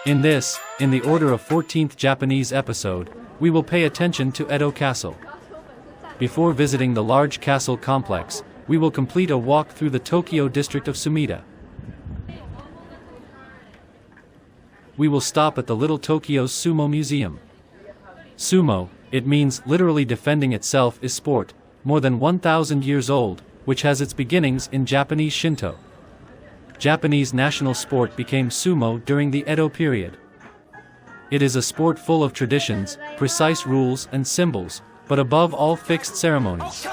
In the order of 14th Japanese episode, we will pay attention to Edo Castle. Before visiting the large castle complex, we will complete a walk through the Tokyo district of Sumida. We will stop at the Little Tokyo's Sumo Museum. Sumo, it means literally defending itself, is sport, more than 1,000 years old, which has its beginnings in Japanese Shinto. Japanese national sport became sumo during the Edo period. It is a sport full of traditions, precise rules and symbols, but above all fixed ceremonies.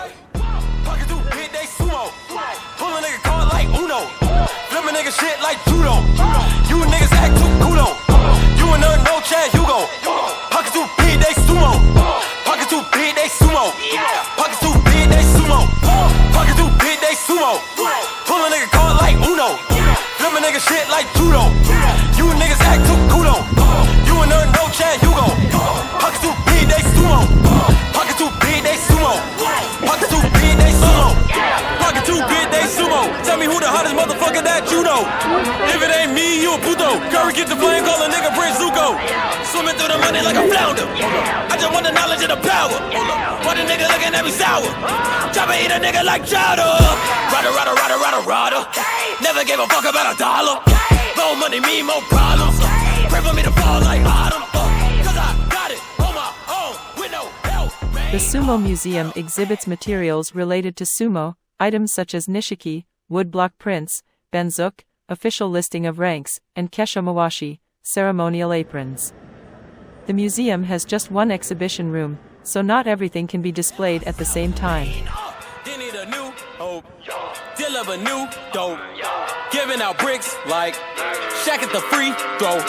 Shit like judo. You niggas act too kudo. You and her no Chad Hugo. Pockets too big, they sumo. Pockets too big, they sumo. Pockets too big, they sumo. Pockets too big, they sumo. Tell me who the hottest motherfucker that you know. If it ain't me, you a puto. Curry get the flame, call a nigga Prince Zuko. Swimming through the money like a flounder. I just want the knowledge and the power. Why the nigga looking at me sour? Try to eat a nigga like chowder. Rada, rada, rada, rada, rada. Never gave a fuck about a dollar. More money mean more problems. Pray for me to fall like autumn. Cause I got it on my own with no help. The Sumo Museum exhibits materials related to sumo, items such as nishiki, woodblock prints, benzuk, official listing of ranks, and keshomawashi, ceremonial aprons. The museum has just one exhibition room, so not everything can be displayed at the same time. Deal of a new dope. Giving out bricks like Shaq at the free throw.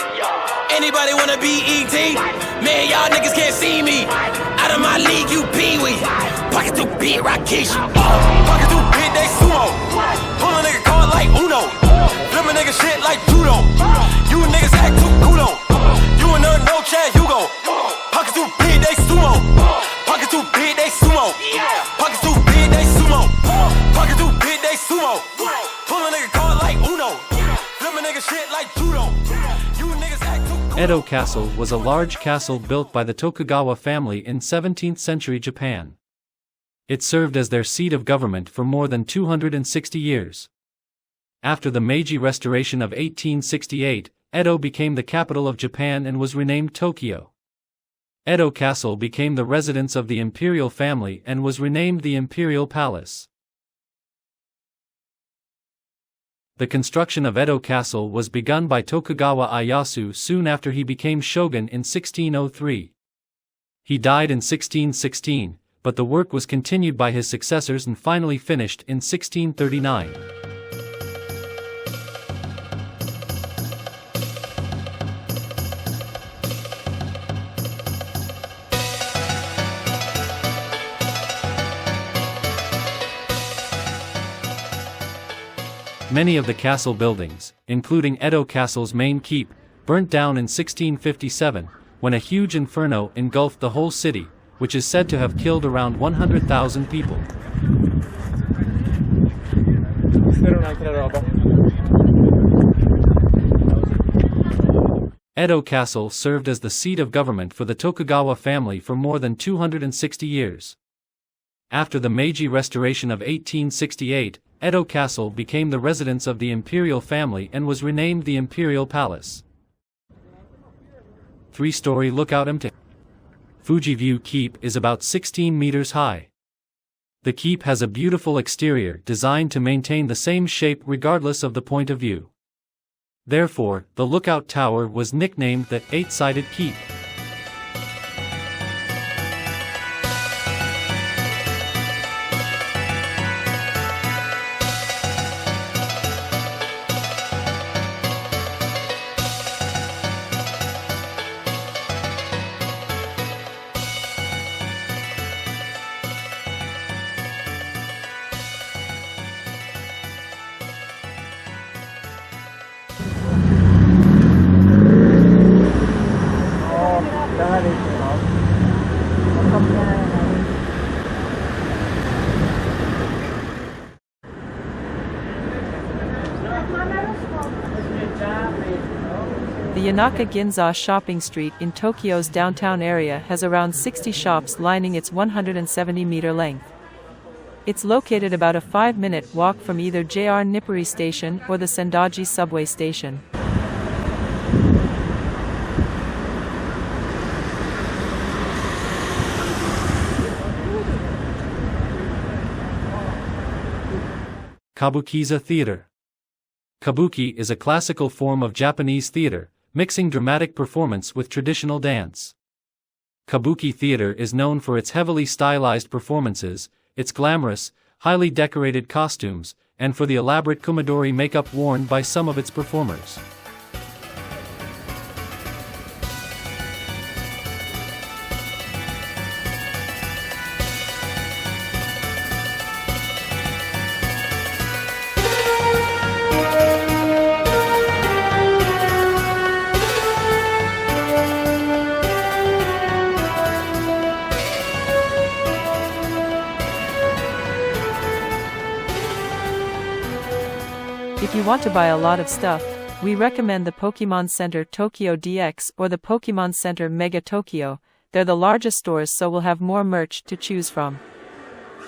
Anybody wanna be ET? Man, y'all niggas can't see me. Out of my league, you pee-wee. Pocket too big, Rakishi. Pocket too big, they sumo. Pull a nigga card like Uno. Flip a nigga shit like judo. You niggas act too kudo. You and her no Chad Hugo. Pocket too big, they sumo. Pocket too big, they sumo. Pocket too big, they sumo. Pocket too big, they sumo. Pull a nigga card like Uno. Flip a nigga shit like judo. You niggas act too kudo. Edo Castle was a large castle built by the Tokugawa family in 17th century Japan. It served as their seat of government for more than 260 years. After the Meiji Restoration of 1868, Edo became the capital of Japan and was renamed Tokyo. Edo Castle became the residence of the imperial family and was renamed the Imperial Palace. The construction of Edo Castle was begun by Tokugawa Ieyasu soon after he became shogun in 1603. He died in 1616, but the work was continued by his successors and finally finished in 1639. Many of the castle buildings, including Edo Castle's main keep, burnt down in 1657, when a huge inferno engulfed the whole city, which is said to have killed around 100,000 people. Edo Castle served as the seat of government for the Tokugawa family for more than 260 years. After the Meiji Restoration of 1868, Edo Castle became the residence of the imperial family and was renamed the Imperial Palace. 3-story lookout MT. Fuji View Keep is about 16 meters high. The keep has a beautiful exterior designed to maintain the same shape regardless of the point of view. Therefore, the lookout tower was nicknamed the 8-sided keep. Yanaka Ginza shopping street in Tokyo's downtown area has around 60 shops lining its 170-meter length. It's located about a 5-minute walk from either JR Nippuri Station or the Sendaji subway station. Kabukiza Theater. Kabuki is a classical form of Japanese theater, mixing dramatic performance with traditional dance. Kabuki theater is known for its heavily stylized performances, its glamorous, highly decorated costumes, and for the elaborate kumadori makeup worn by some of its performers. If you want to buy a lot of stuff, we recommend the Pokemon Center Tokyo DX or the Pokemon Center Mega Tokyo. They're the largest stores, so we'll have more merch to choose from.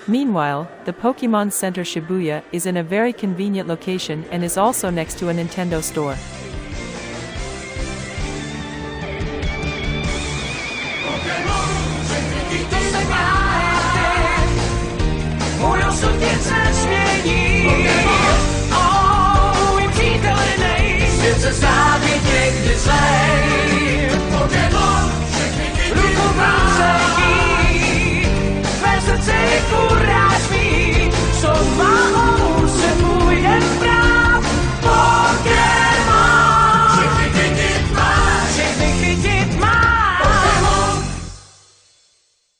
Meanwhile, the Pokemon Center Shibuya is in a very convenient location and is also next to a Nintendo store. It's a zombie thing to say.